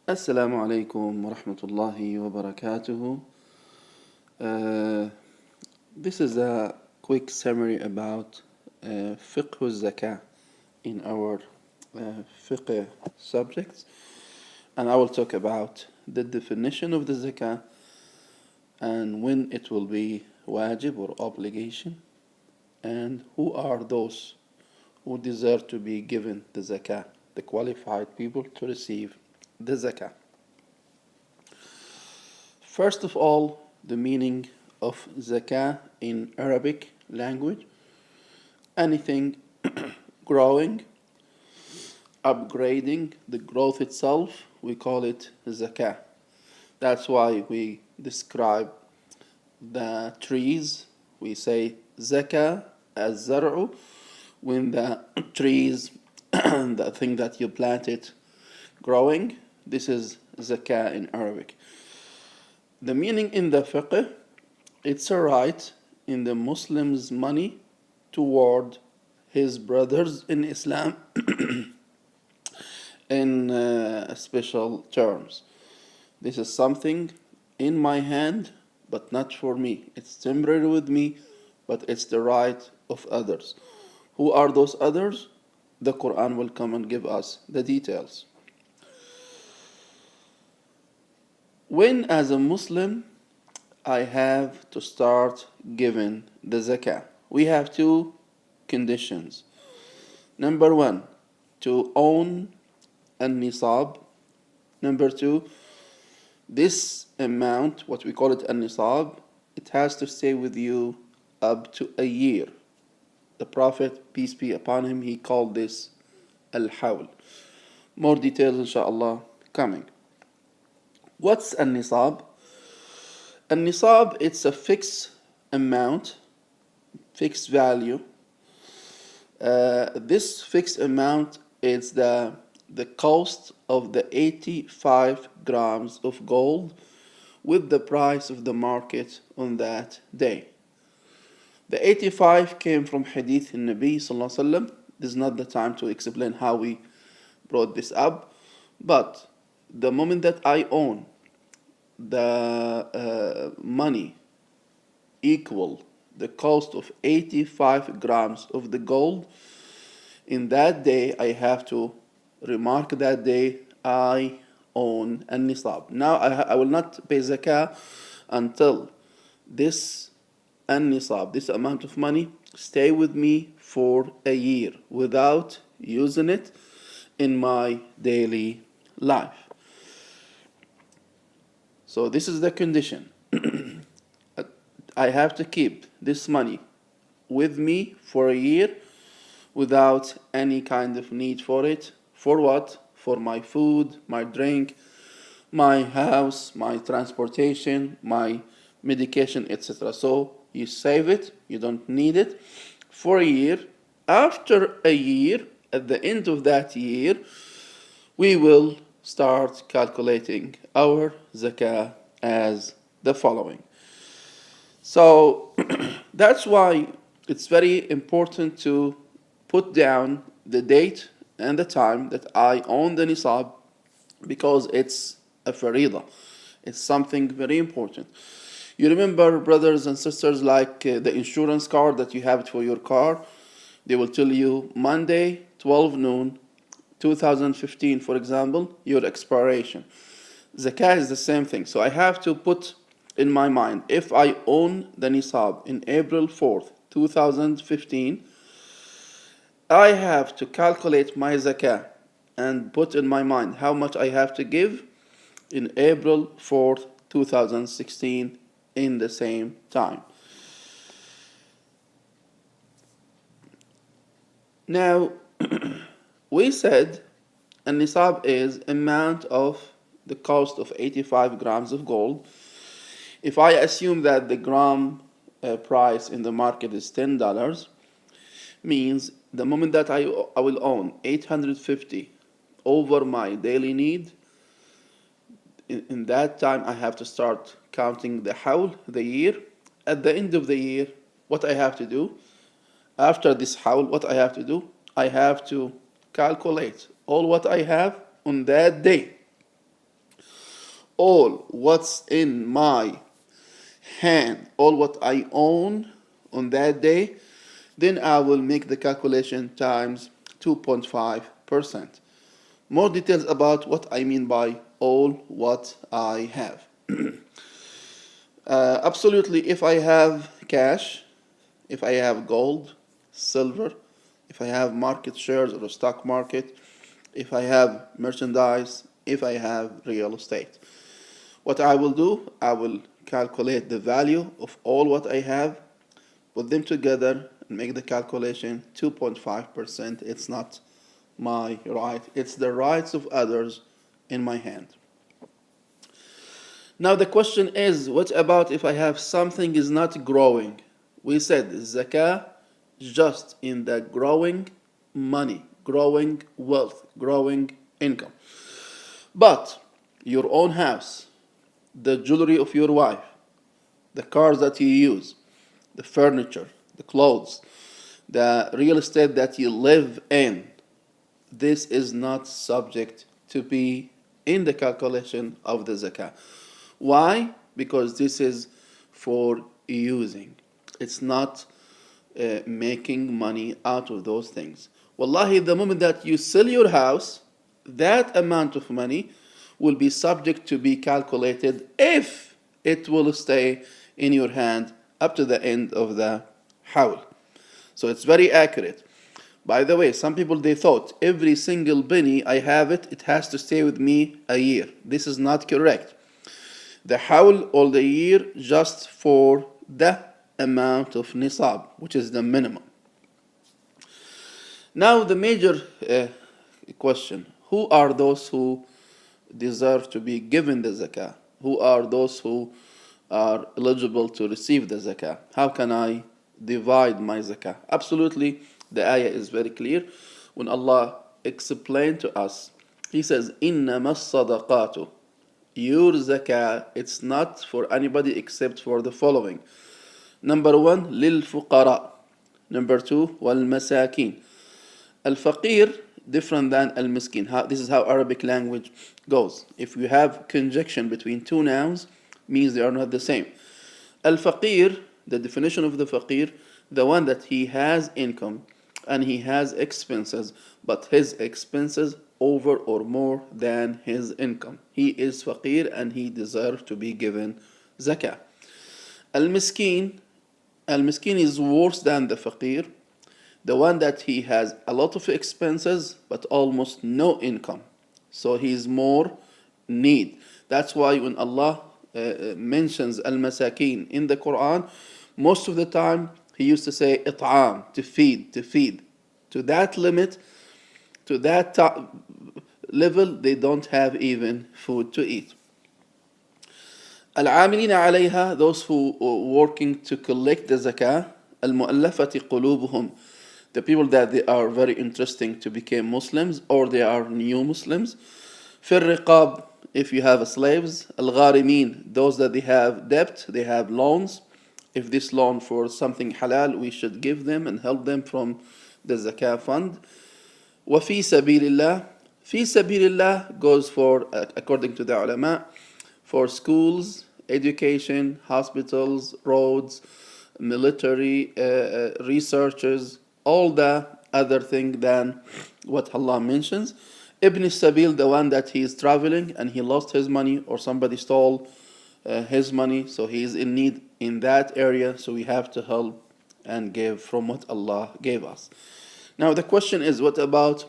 Assalamu alaikum wa rahmatullahi wa barakatuhu. Uh, this is a quick summary about fiqh zakah in our fiqh subjects, and I will talk about the definition of the zakah and when it will be wajib or obligation, and who are those who deserve to be given the zakah, the qualified people to receive the zakah. First of all, the meaning of zakah in Arabic language: anything growing, upgrading, the growth itself, we call it zakah. That's why we describe the trees. We say zakah as zar'u when the trees, the thing that you planted, growing. This is zakah in Arabic. The meaning in the fiqh: it's a right in the Muslim's money toward his brothers in Islam in special terms. This is something in my hand, but not for me. It's temporary with me, but it's the right of others. Who are those others? The Quran will come and give us the details. When, as a Muslim, I have to start giving the zakah, we have two conditions. Number one, to own a nisab. Number two, this amount, what we call it a nisab, it has to stay with you up to a year. The Prophet, peace be upon him, he called this al-hawl. More details, inshallah, coming. What's a nisab? A nisab, it's a fixed amount, fixed value. This fixed amount is the cost of the 85 grams of gold with the price of the market on that day. The 85 came from hadith in Nabi sallallahu alaihi wasallam. This is not the time to explain how we brought this up, but the moment that I own the money equal the cost of 85 grams of the gold, in that day I have to remark that day I own a nisab. Now I will not pay zakah until this nisab, this amount of money, stay with me for a year without using it in my daily life. So this is the condition. I have to keep this money with me for a year without any kind of need for it. For what? For my food, my drink, my house, my transportation, my medication, etc. So you save it, you don't need it for a year. After a year, at the end of that year, we will start calculating our zakah as the following. So that's why it's very important to put down the date and the time that I own the nisab, because it's a farida. It's something very important. You remember, brothers and sisters, like the insurance card that you have for your car, they will tell you Monday, 12 noon, 2015, for example, your expiration. Zakah is the same thing. So I have to put in my mind, if I own the nisab in April 4th, 2015, I have to calculate my zakah and put in my mind how much I have to give in April 4th, 2016 in the same time. Now, we said a nisab is amount of the cost of 85 grams of gold. If I assume that the gram price in the market is $10, means the moment that I will own 850 over my daily need, in that time I have to start counting the hawl, the year. At the end of the year, what I have to do, after this hawl, what I have to do, I have to calculate all what I have on that day. all what's in my hand, all what I own on that day, then I will make the calculation times 2.5%. More details about what I mean by all what I have. Absolutely, if I have cash, if I have gold, silver, if I have market shares or a stock market, if I have merchandise, if I have real estate. What I will do, I will calculate the value of all what I have, put them together, and make the calculation 2.5%. It's not my right, it's the rights of others in my hand. Now the question is, what about if I have something is not growing? We said zakah just in the growing money, growing wealth, growing income. But your own house, the jewelry of your wife, the cars that you use, the furniture, the clothes, the real estate that you live in, this is not subject to be in the calculation of the zakah. Why? Because this is for using. It's not making money out of those things. Wallahi, the moment that you sell your house, that amount of money will be subject to be calculated if it will stay in your hand up to the end of the hawl. So it's very accurate. By the way, some people they thought every single penny I have it has to stay with me a year. This is not correct. The hawl all the year just for the amount of nisab, which is the minimum. Now the major question, who are those who deserve to be given the zakah? Who are those who are eligible to receive the zakah? How can I divide my zakah? Absolutely, the ayah is very clear. When Allah explained to us, He says, إِنَّمَا الصَّدَقَاتُ. Your zakah, it's not for anybody except for the following. Number one, لِلْفُقَرَاء. Number two, وَالْمَسَاكِينَ. Al-faqir, different than al-miskin. This is how Arabic language goes. If you have conjunction between two nouns, means they are not the same. Al-faqir, the definition of the faqir, the one that he has income and he has expenses, but his expenses over or more than his income. He is faqir and he deserves to be given zakah. Al-miskin is worse than the faqir, the one that he has a lot of expenses but almost no income. So he is more need. That's why when Allah mentions al-masakin in the Quran, most of the time he used to say it'am, to feed. To that limit, to that level, they don't have even food to eat. Al-amilina alayha, those who are working to collect the zakah. Al-mu'allafati qulubuhum, the people that they are very interesting to become Muslims or they are new Muslims. Fir riqab, if you have slaves. Al-gharimin, those that they have debt, they have loans. If this loan for something halal, we should give them and help them from the zakah fund. Wa fi sabilillah. Fi sabilillah goes for, according to the ulama, for schools, education, hospitals, roads, military, researchers, all the other thing than what Allah mentions. Ibn Sabil, the one that he is traveling and he lost his money or somebody stole his money, so he is in need in that area, so we have to help and give from what Allah gave us. Now the question is, what about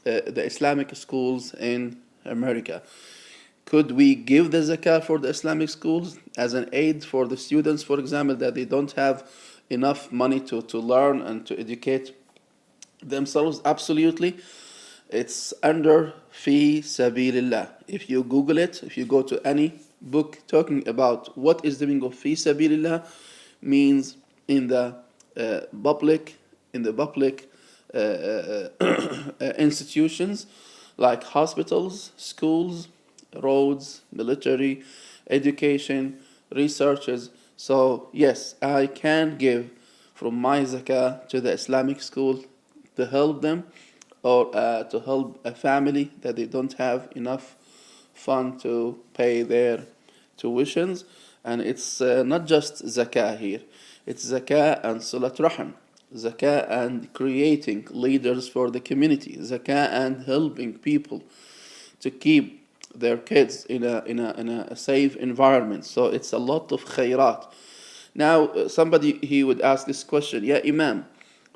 the Islamic schools in America? Could we give the zakah for the Islamic schools as an aid for the students, for example, that they don't have enough money to learn and to educate themselves? Absolutely. It's under fi sabilillah. If you Google it, if you go to any book talking about what is the meaning of fi sabilillah, means in the public institutions like hospitals, schools, roads, military, education, researches. So yes, I can give from my zakah to the Islamic school to help them, or to help a family that they don't have enough fund to pay their tuitions. And it's not just zakah here, it's zakah and salat rahim, zakah and creating leaders for the community, zakah and helping people to keep their kids in a safe environment. So it's a lot of khairat. Now, somebody he would ask this question, yeah, Imam,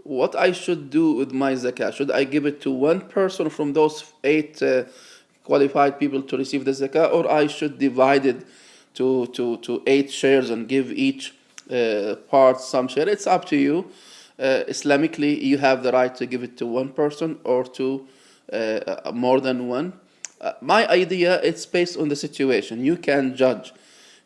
what I should do with my zakah? Should I give it to one person from those eight qualified people to receive the zakah, or I should divide it to eight shares and give each part some share? It's up to you. Islamically, you have the right to give it to one person or to more than one. My idea, it's based on the situation. You can judge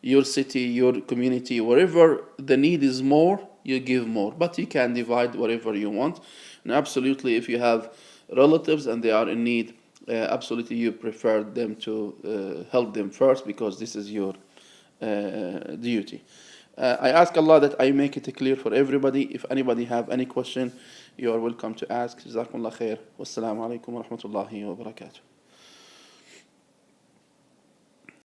your city, your community, wherever the need is more, you give more. But you can divide whatever you want. And absolutely, if you have relatives and they are in need, absolutely you prefer them to help them first, because this is your duty. I ask Allah that I make it clear for everybody. If anybody have any question, you are welcome to ask. Jazakumullah khair. Wassalamu alaikum wa rahmatullahi wa barakatuh.